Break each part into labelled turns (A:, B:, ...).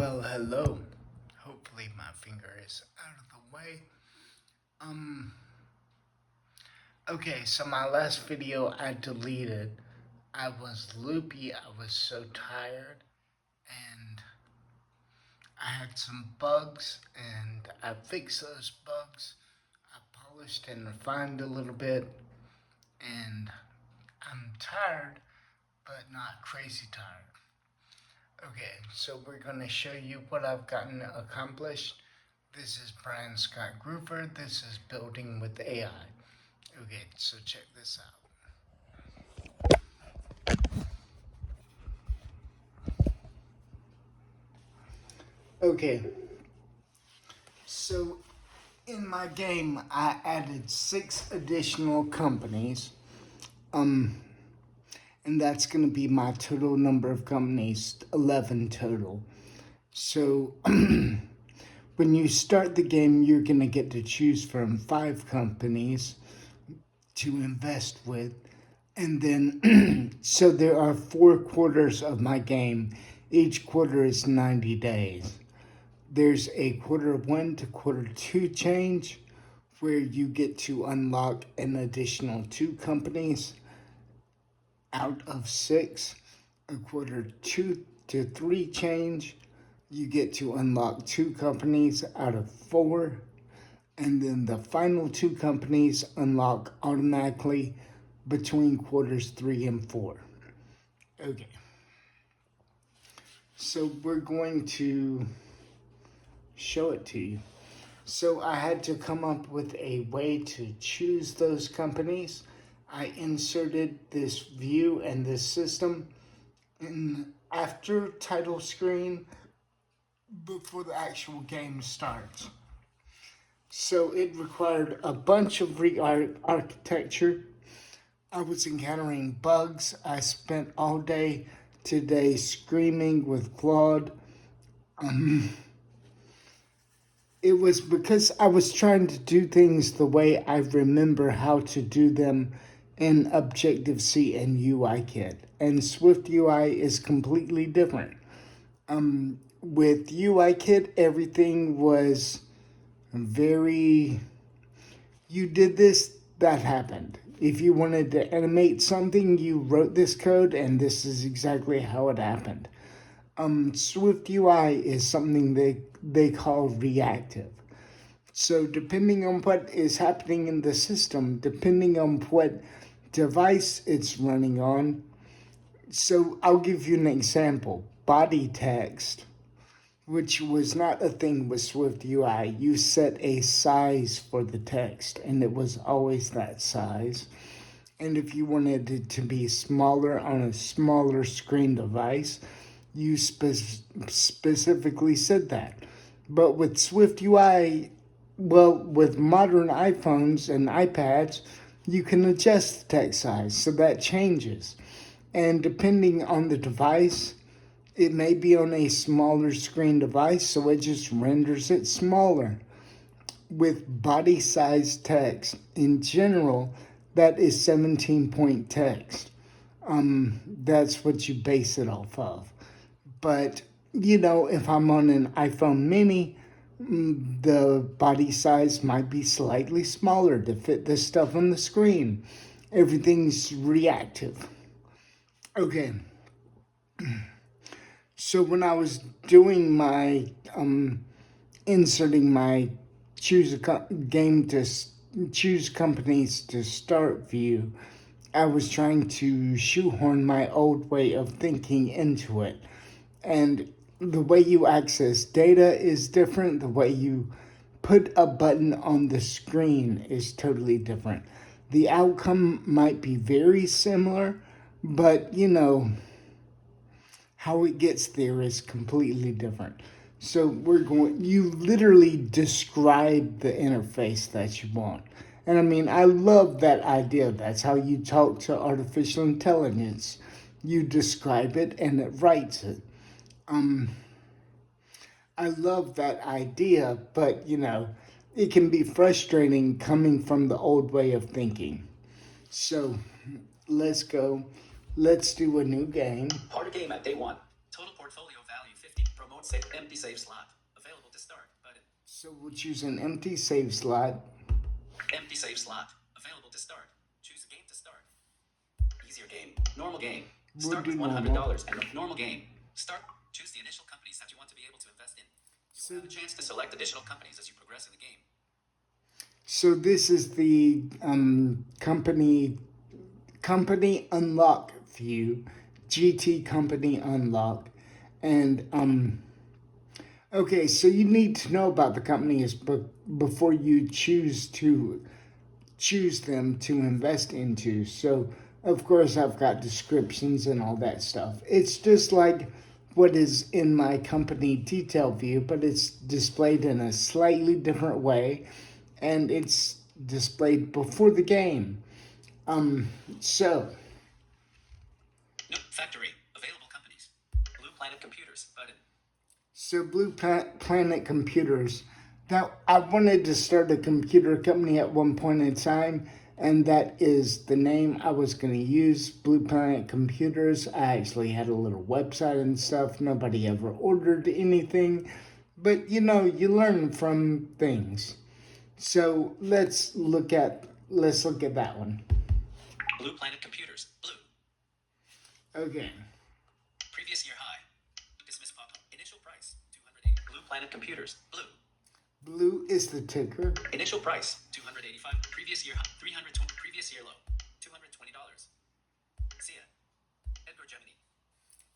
A: Well, hello. Hopefully my finger is out of the way. Um, okay, so my last video I deleted. I was loopy, I was so tired, and I had some bugs, and I fixed those bugs. I polished and refined a little bit, and I'm tired, but not crazy tired. Okay, so we're going to show you what I've gotten accomplished. This is Brian Scott Groover. This is Building with AI. Okay, so check this out. Okay, so in my game, I added 6 additional companies. And that's going to be my total number of companies, 11 total. So when you start the game, you're going to get to choose from 5 companies to invest with. And then, so there are 4 quarters of my game. Each quarter is 90 days. There's a Q1 to Q2 change where you get to unlock an additional 2 companies out of 6. A Q2 to 3 change, you get to unlock 2 companies out of 4. And then the final 2 companies unlock automatically between quarters 3 and 4. Okay. So we're going to show it to you. So I had to come up with a way to choose those companies. I inserted this view and this system in after title screen before the actual game starts. So it required a bunch of re-architecture. I was encountering bugs. I spent all day today screaming with Claude. It was because I was trying to do things the way I remember how to do them in Objective-C and UIKit. And SwiftUI is completely different. With UIKit, everything was very, you did this, that happened. If you wanted to animate something, you wrote this code, and this is exactly how it happened. SwiftUI is something they call reactive. So depending on what is happening in the system, depending on what device it's running on, so I'll give you an example. Body text, which was not a thing with SwiftUI. You set a size for the text, and it was always that size. And if you wanted it to be smaller on a smaller screen device, you specifically said that. But with SwiftUI, well, with modern iPhones and iPads, you can adjust the text size, so that changes. And depending on the device, it may be on a smaller screen device, so it just renders it smaller. With body size text, in general, that is 17-point text. That's what you base it off of. But, if I'm on an iPhone mini, the body size might be slightly smaller to fit the stuff on the screen. Everything's reactive. Okay. So when I was doing my, inserting my choose companies to start view, I was trying to shoehorn my old way of thinking into it. And the way you access data is different. The way you put a button on the screen is totally different. The outcome might be very similar, but how it gets there is completely different. So you literally describe the interface that you want. And I mean, I love that idea. That's how you talk to artificial intelligence. You describe it and it writes it. I love that idea, but it can be frustrating coming from the old way of thinking. So let's go. Let's do a new game.
B: Hard game at day 1. Total portfolio value 50. Promote save empty save slot. Available to start button.
A: So we'll choose an empty save slot.
B: Empty save slot. Available to start. Choose a game to start. Easier game. Normal game.
A: We'll
B: Start
A: do
B: with
A: normal.
B: $100 and normal game. Start. Choose the initial companies that you want to be able to invest in. You will have a chance to select additional companies as you progress in the game.
A: So this is the company unlock view, GT company unlock, and okay. So you need to know about the companies before you choose them to invest into. So of course I've got descriptions and all that stuff. It's just like what is in my company detail view, but it's displayed in a slightly different way, and it's displayed before the game. So
B: No, factory. Available companies. Blue Planet Computers button.
A: So Blue Planet Computers. Now, I wanted to start a computer company at one point in time, and that is the name I was going to use, Blue Planet Computers. I actually had a little website and stuff. Nobody ever ordered anything, but you learn from things. So let's look at that one.
B: Blue Planet Computers. Blue.
A: Okay.
B: Previous year high. Dismiss pop-up. Initial price. 280. Blue Planet Computers. Blue.
A: Blue is the ticker.
B: Initial price. 285. Previous year high. 320. Previous year low. $220. See ya. Edgar Gemini.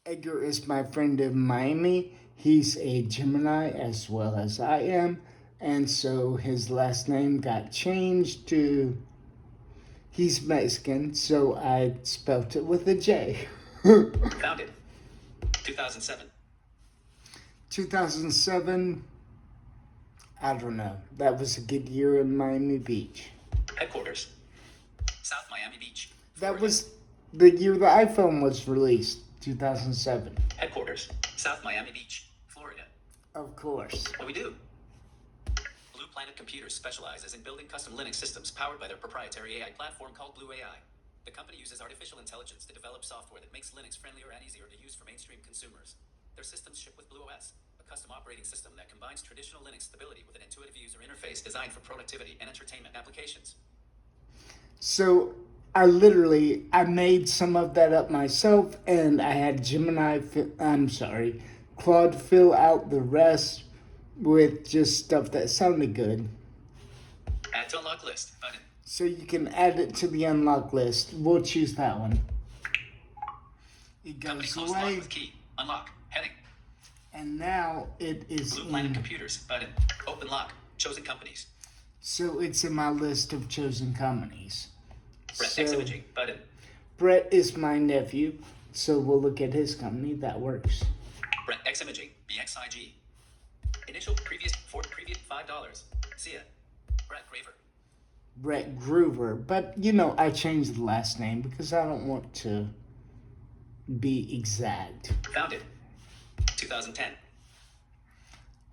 A: Edgar is my friend in Miami. He's a Gemini as well as I am. And so his last name got changed to, he's Mexican, so I spelt it with a J.
B: Founded. 2007.
A: 2007, I don't know. That was a good year in Miami Beach.
B: Headquarters. South Miami Beach.
A: That
B: Florida.
A: was the year the iPhone was released, 2007.
B: Headquarters. South Miami Beach. Florida.
A: Of course.
B: What do we do? Blue Planet Computers specializes in building custom Linux systems powered by their proprietary AI platform called BuildingWithAI. The company uses artificial intelligence to develop software that makes Linux friendlier and easier to use for mainstream consumers. Their systems ship with BlueOS, a custom operating system that combines traditional Linux stability with an intuitive user interface designed for productivity and entertainment applications.
A: So I made some of that up myself, and I had Claude fill out the rest with just stuff that sounded good.
B: Add to unlock list button.
A: So you can add it to the unlock list. We'll choose that one. It
B: Company
A: goes
B: close lock
A: away,
B: with key. Unlock. Heading.
A: and now it is
B: Blue Planet
A: in.
B: Computers button. Open lock. Chosen companies.
A: So it's in my list of chosen companies.
B: Brett X Imaging button.
A: Brett is my nephew, so we'll look at his company. That works.
B: Brett X Imaging. BXIG. Initial previous $5. See ya. Brett Graver.
A: Brett Groover, but I changed the last name because I don't want to be exact.
B: Founded. 2010.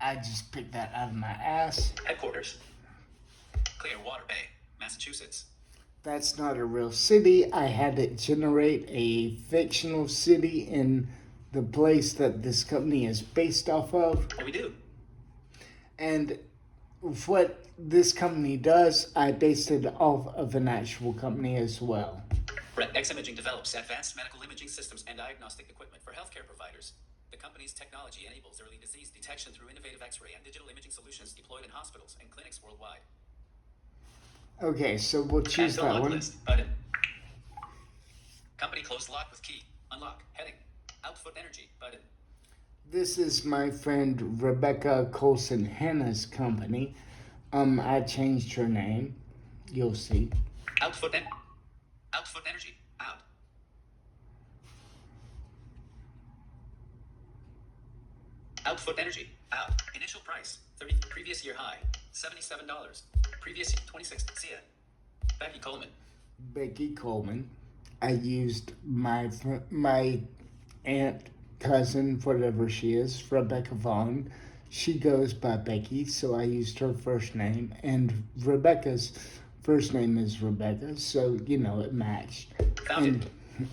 A: I just picked that out of my ass.
B: Headquarters. Clearwater Bay, Massachusetts.
A: That's not a real city. I had it generate a fictional city in the place that this company is based off of.
B: What do we do?
A: And what this company does, I based it off of an actual company as well.
B: Brett X Imaging develops advanced medical imaging systems and diagnostic equipment for healthcare providers. The company's technology enables early disease detection through innovative X-ray and digital imaging solutions deployed in hospitals and clinics worldwide.
A: Okay, so we'll choose
B: Add to
A: that
B: unlock
A: one.
B: list button. Company closed lock with key. Unlock. Heading. Outfoot Energy button.
A: This is my friend Rebecca Colson Hanna's company. I changed her name. You'll see.
B: Outfoot Energy. Out. Outfoot Energy. Out. Initial price. 30. Previous year high. $77. Previous year 26. See ya. Becky Coleman.
A: Becky Coleman. I used my aunt, cousin, whatever she is, Rebecca Vaughn. She goes by Becky, so I used her first name, and Rebecca's first name is Rebecca, so it matched.
B: Founded.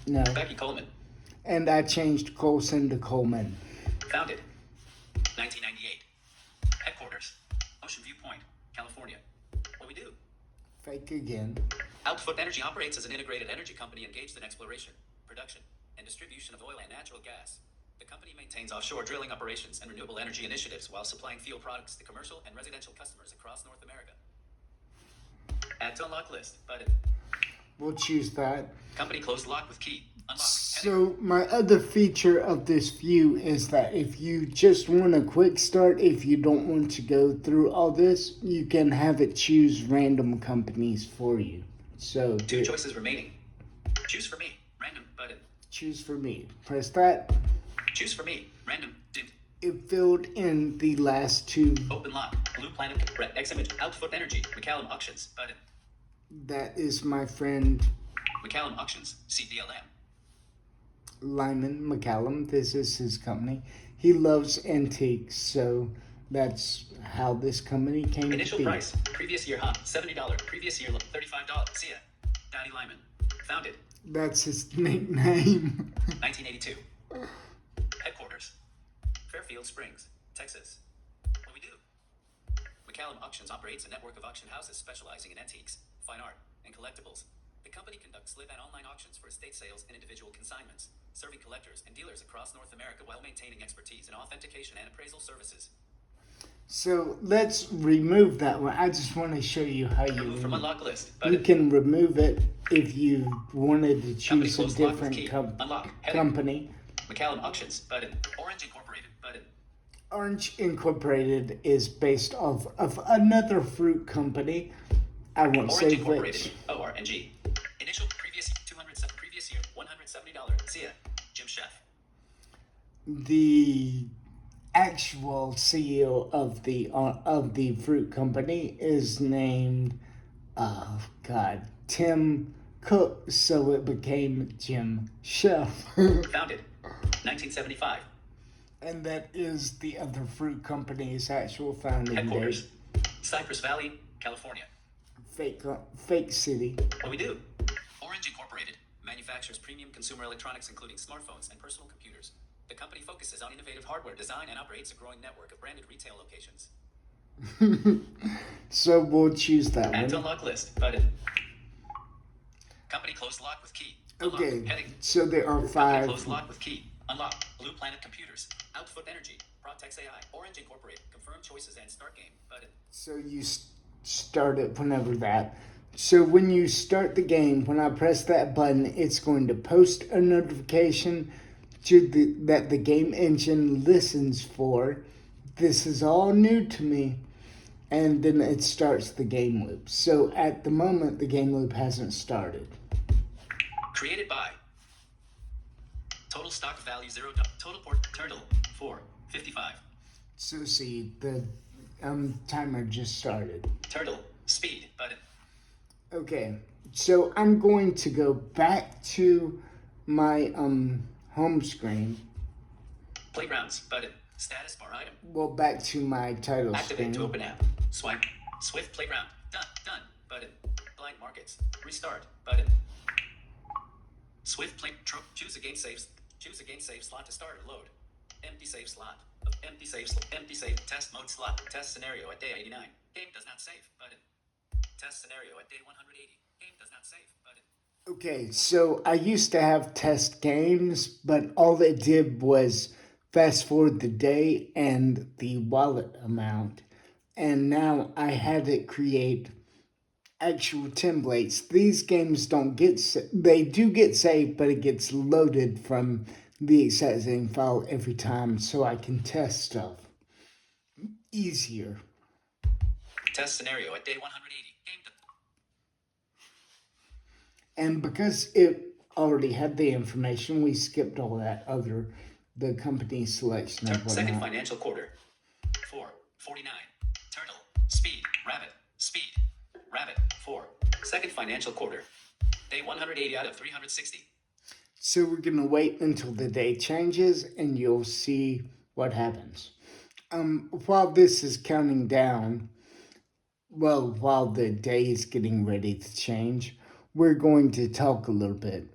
A: No.
B: Becky Coleman.
A: And I changed Colson to Coleman.
B: Founded. 1998. Headquarters, Ocean View Point, California. What we do?
A: Fake again.
B: Outfoot Energy operates as an integrated energy company engaged in exploration, production, and distribution of oil and natural gas. The company maintains offshore drilling operations and renewable energy initiatives while supplying fuel products to commercial and residential customers across North America. Add to unlock list button.
A: We'll choose that.
B: Company closed lock with key. Unlock.
A: So my other feature of this view is that if you just want a quick start, if you don't want to go through all this, you can have it choose random companies for you. So
B: Two choices remaining. Choose for me. Random button.
A: Choose for me. Press that.
B: Choose for me. Random. Dimmed.
A: It filled in the last two.
B: Open lock. Blue Planet. X image. Outfoot Energy. McCallum Auctions button.
A: That is my friend
B: McCallum Auctions. CDLM.
A: Lyman McCallum. This is his company. He loves antiques, so that's how this company came
B: Initial
A: to be.
B: price. Previous year high. $70. Previous year low. $35. See ya. Daddy Lyman. Founded.
A: That's his nickname.
B: 1982. Headquarters. Fairfield Springs, Texas. What we do? McCallum Auctions operates a network of auction houses specializing in antiques, fine art, and collectibles. The company conducts live and online auctions for estate sales and individual consignments, serving collectors and dealers across North America while maintaining expertise in authentication and appraisal services.
A: So let's remove that one. I just want to show you how you
B: Remove from unlock list.
A: you can remove it if you wanted to
B: Company
A: choose a
B: closed lock with
A: different
B: key. Unlock. Heading.
A: company.
B: McCallum Auctions button. Orange Incorporated button.
A: Orange Incorporated is based off of another fruit company. I won't
B: Orange
A: say
B: Incorporated.
A: which.
B: ORNG. Initial previous 207. Previous year $170. See ya. Jim Chef.
A: The actual CEO of the fruit company is named Tim Cook, so it became Jim Chef.
B: Founded 1975.
A: And that is the other fruit company's actual founding
B: Headquarters.
A: date.
B: Cypress Valley, California.
A: Fake city.
B: What we do? Orange Incorporated manufactures premium consumer electronics including smartphones and personal computers. The company focuses on innovative hardware design and operates a growing network of branded retail locations.
A: So we'll choose that
B: Add to
A: one.
B: unlock list button. Company closed lock with key. Unlock.
A: Okay,
B: Heading.
A: so there are
B: Company
A: 5.
B: closed lock with key. Unlock. Blue Planet Computers. Outfoot Energy. Protex AI. Orange Incorporated. Confirm choices and start game button.
A: So you start it whenever that. So when you start the game, when I press that button, it's going to post a notification that the game engine listens for. This is all new to me. And then it starts the game loop. So at the moment, the game loop hasn't started.
B: Created by. Total stock value 0. Total port turtle 455.
A: So see, the timer just started.
B: Turtle speed button.
A: Okay, so I'm going to go back to my home screen.
B: Playgrounds button. Status bar item.
A: Well, back to my title
B: Activate
A: screen.
B: to open app. Swipe. Swift playground. Done button. Blind markets. Restart button. Swift play. Choose a game save. Choose a game save slot to start or load. Empty save slot. Empty save. Empty save. Test mode slot. Test scenario at day 89. Game does not save button. Test scenario at day 180. Game does not save button.
A: Okay, so I used to have test games, but all it did was fast forward the day and the wallet amount. And now I had it create actual templates. These games don't get they do get saved, but it gets loaded from the exact same file every time, so I can test stuff easier.
B: Test scenario at day 180. Game
A: And because it already had the information, we skipped all that the company selection and
B: Second
A: whatnot.
B: financial quarter. 449. Turtle. Speed. Rabbit. Speed. Rabbit. 4. Second financial quarter. Day 180 out of 360.
A: So we're going to wait until the day changes and you'll see what happens. While this is counting down, while the day is getting ready to change, we're going to talk a little bit.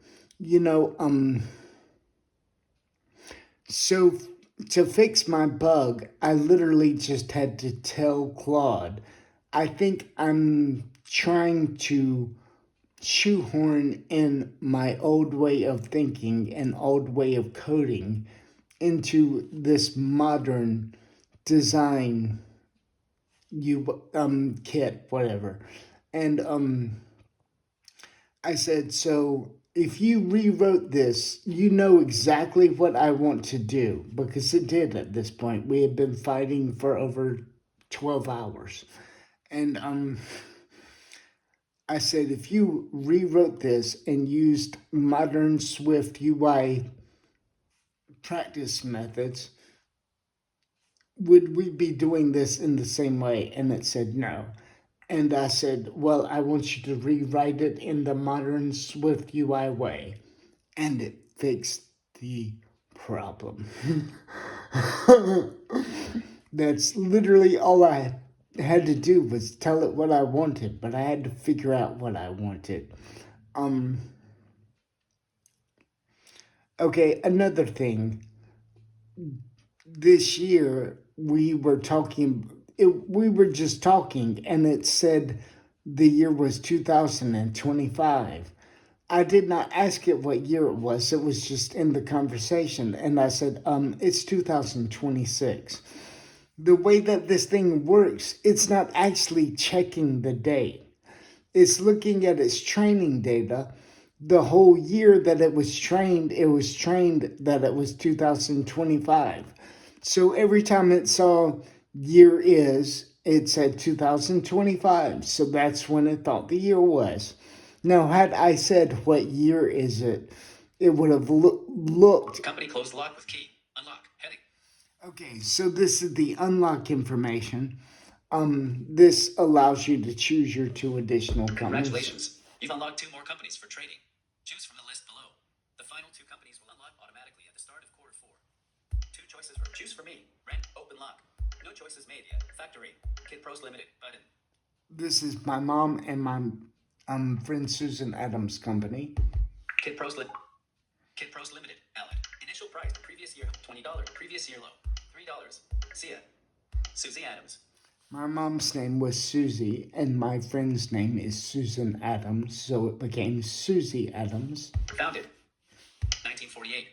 A: So to fix my bug, I literally just had to tell Claude, I think I'm trying to shoehorn in my old way of thinking and old way of coding into this modern design kit, whatever. And I said, so if you rewrote this, you know exactly what I want to do, because it did at this point. We had been fighting for over 12 hours. And I said, if you rewrote this and used modern Swift UI practice methods, would we be doing this in the same way? And it said no. And I said, well, I want you to rewrite it in the modern Swift UI way. And it fixed the problem. That's literally all I had to do was tell it what I wanted, but I had to figure out what I wanted. Okay, another thing. This year we were just talking, and it said the year was 2025. I did not ask it what year it was. It was just in the conversation, and I said, it's 2026. The way that this thing works, it's not actually checking the date. It's looking at its training data. The whole year that it was trained that it was 2025. So every time it saw year is, it said 2025. So that's when it thought the year was. Now, had I said what year is it, it would have looked.
B: Company closed lock with key. Unlock. Heading.
A: Okay, so this is the unlock information. This allows you to choose your 2 additional companies.
B: Congratulations. You've unlocked 2 more companies for trading. Choose from the list below. The final 2 companies will unlock automatically at the start of quarter 4. 2 choices for choose for me. Rent. Open lock. No choices made yet. Factory. Kid Pros Limited. Button.
A: This is my mom and my friend Susan Adams' company.
B: Kid Pros Limited. Allen. Initial price. Previous year $20. Previous year low $3. See ya. Susie Adams.
A: My mom's name was Susie, and my friend's name is Susan Adams, so it became Susie Adams.
B: Founded 1948.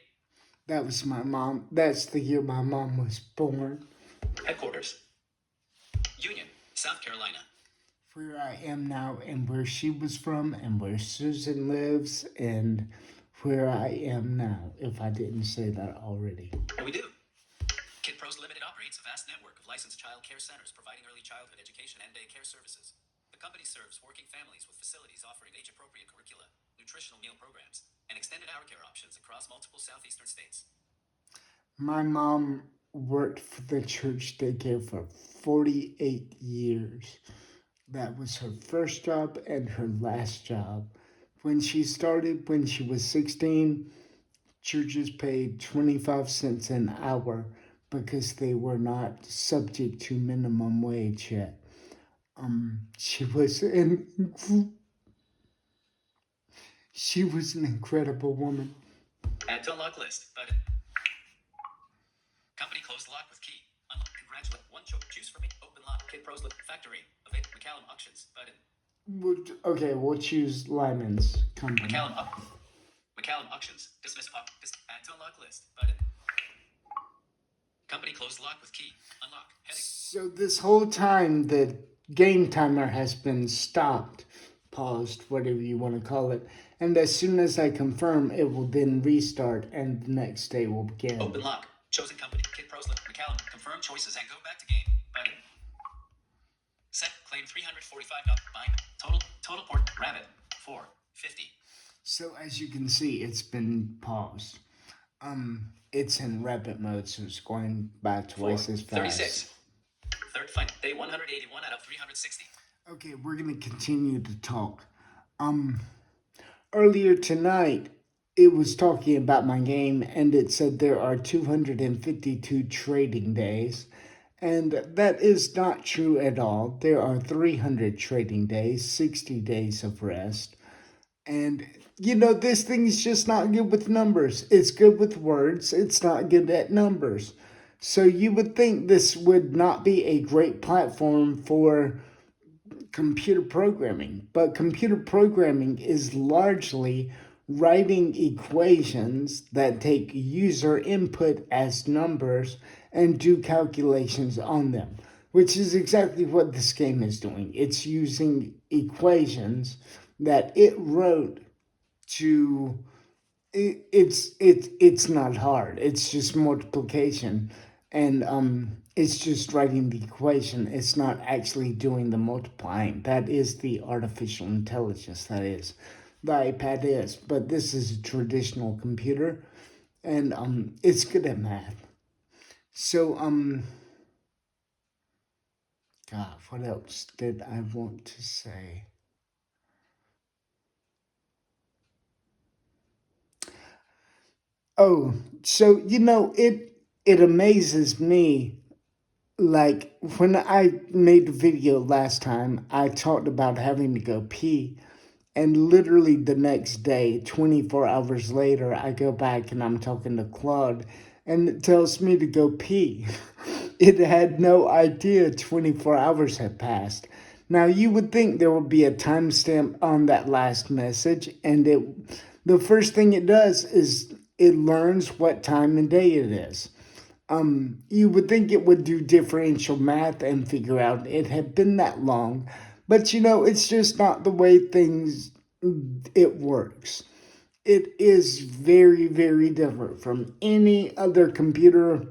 A: That was my mom. That's the year my mom was born.
B: Headquarters. Union, South Carolina.
A: Where I am now, and where she was from, and where Susan lives, and where I am now, if I didn't say that already.
B: What we do? Kid Pros Limited operates a vast network of licensed child care centers providing early childhood education and daycare services. The company serves working families with facilities offering age-appropriate curricula, nutritional meal programs, and extended hour care options across multiple southeastern states.
A: My mom worked for the church daycare for 48 years. That was her first job and her last job. When she started, when she was 16, churches paid 25 cents an hour because they were not subject to minimum wage yet. She was an incredible woman.
B: Add to unlock list. Button. Company closed lock with key. Unlock. Congratulate. One choose for me. Open lock. Kid Pros Factory. Available. McCallum Auctions. Button.
A: Okay, we'll choose Lyman's company.
B: McCallum Auctions. Dismiss pop. Add to unlock list. Button. Company closed lock with key. Unlock. Heading.
A: So this whole time, the game timer has been stopped, paused, whatever you want to call it. And as soon as I confirm, it will then restart, and the next day will begin.
B: Open lock. Chosen company. Kid Pros McCallum. Confirm choices and go back to game. Button. Set. Claim $345. Buy. Total port. Rabbit. 450.
A: So as you can see, it's been paused. It's in rabbit mode, so it's going by twice as fast.
B: 36. Third fight. Day 181 out of 360.
A: Okay, we're gonna continue to talk. Earlier tonight, it was talking about my game, and it said there are 252 trading days. And that is not true at all. There are 300 trading days, 60 days of rest. And, this thing's just not good with numbers. It's good with words. It's not good at numbers. So you would think this would not be a great platform for computer programming, but computer programming is largely writing equations that take user input as numbers and do calculations on them, which is exactly what this game is doing. It's using equations that it wrote to it's not hard. It's just multiplication, and it's just writing the equation. It's not actually doing the multiplying. That is the artificial intelligence. That is, the iPad is, but this is a traditional computer, and it's good at math. So God, what else did I want to say? Oh, so it amazes me. Like when I made a video last time, I talked about having to go pee, and literally the next day, 24 hours later, I go back and I'm talking to Claude, and it tells me to go pee. It had no idea 24 hours had passed. Now, you would think there would be a timestamp on that last message, and the first thing it does is it learns what time and day it is. You would think it would do differential math and figure out it had been that long, but it's just not the way it works. It is very, very different from any other computer,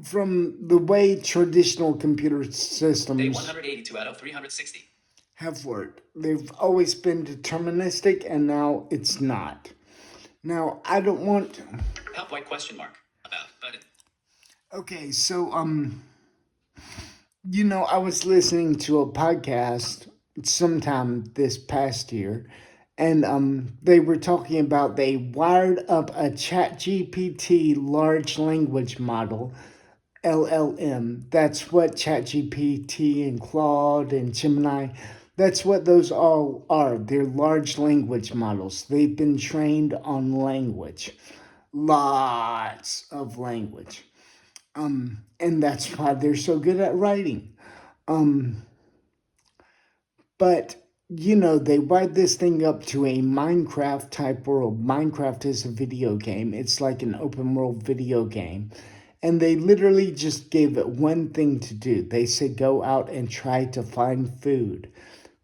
A: from the way traditional computer
B: Day
A: systems
B: 182 out of 360.
A: have worked. They've always been deterministic, and now it's not. Now, I don't want.
B: Help white question mark. About button.
A: Okay, so I was listening to a podcast sometime this past year, and they were talking about they wired up a ChatGPT large language model, LLM. That's what ChatGPT and Claude and Gemini, that's what those all are. They're large language models. They've been trained on language, lots of language. And that's why they're so good at writing. But they wired this thing up to a Minecraft type world. Minecraft is a video game. It's like an open world video game. And they literally just gave it one thing to do. They said go out and try to find food.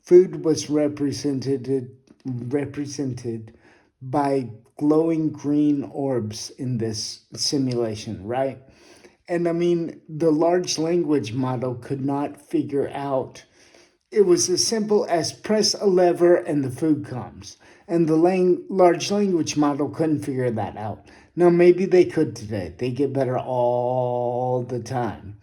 A: Food was represented by glowing green orbs in this simulation, right? And I mean, the large language model could not figure out. It was as simple as press a lever and the food comes. And the large language model couldn't figure that out. Now, maybe they could today. They get better all the time.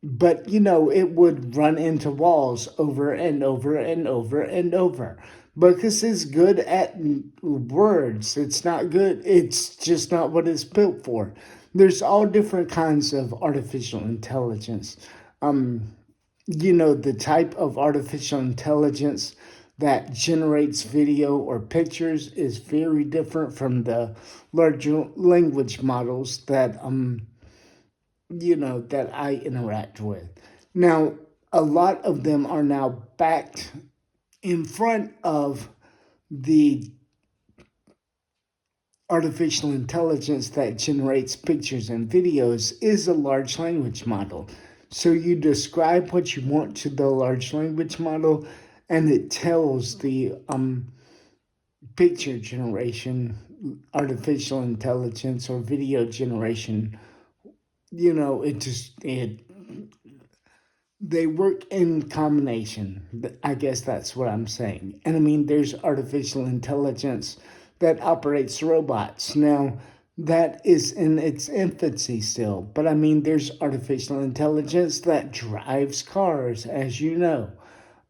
A: But it would run into walls over and over and over and over because it's good at words. It's not good. It's just not what it's built for. There's all different kinds of artificial intelligence. The type of artificial intelligence that generates video or pictures is very different from the large language models that that I interact with. Now, a lot of them are now backed in front of the artificial intelligence that generates pictures and videos is a large language model. So you describe what you want to the large language model, and it tells the picture generation, artificial intelligence, or video generation. They work in combination. I guess that's what I'm saying. And I mean, there's artificial intelligence that operates robots. Now, that is in its infancy still. But I mean, there's artificial intelligence that drives cars, as you know.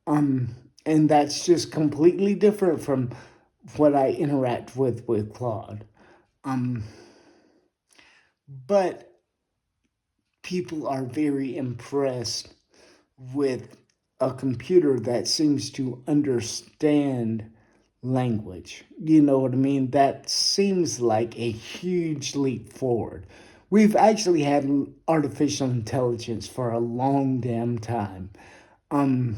A: And that's just completely different from what I interact with Claude. But people are very impressed with a computer that seems to understand language. You know what I mean? That seems like a huge leap forward. We've actually had artificial intelligence for a long damn time. In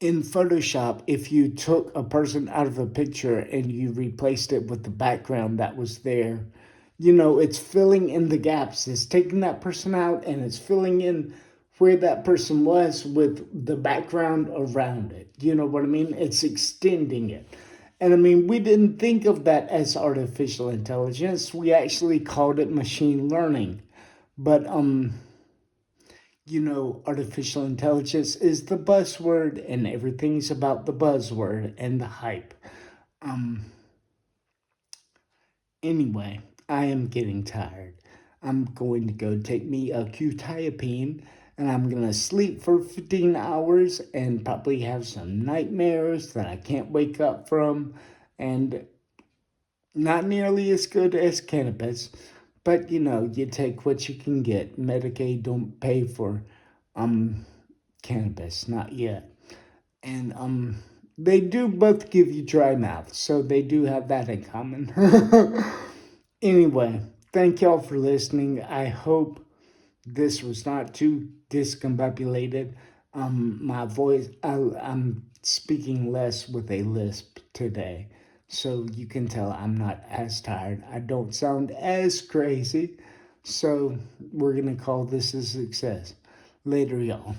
A: Photoshop, if you took a person out of a picture and you replaced it with the background that was there, it's filling in the gaps. It's taking that person out and it's filling in where that person was with the background around it. You know what I mean? It's extending it. And I mean, we didn't think of that as artificial intelligence. We actually called it machine learning. But artificial intelligence is the buzzword, and everything's about the buzzword and the hype. Anyway, I am getting tired. I'm going to go take me a quetiapine, and I'm going to sleep for 15 hours and probably have some nightmares that I can't wake up from, and not nearly as good as cannabis. But you take what you can get. Medicaid don't pay for cannabis, not yet. And they do both give you dry mouth, so they do have that in common. Anyway, thank y'all for listening. I hope this was not too discombobulated. My voice, I'm speaking less with a lisp today, so you can tell I'm not as tired. I don't sound as crazy, so we're gonna call this a success. Later, y'all.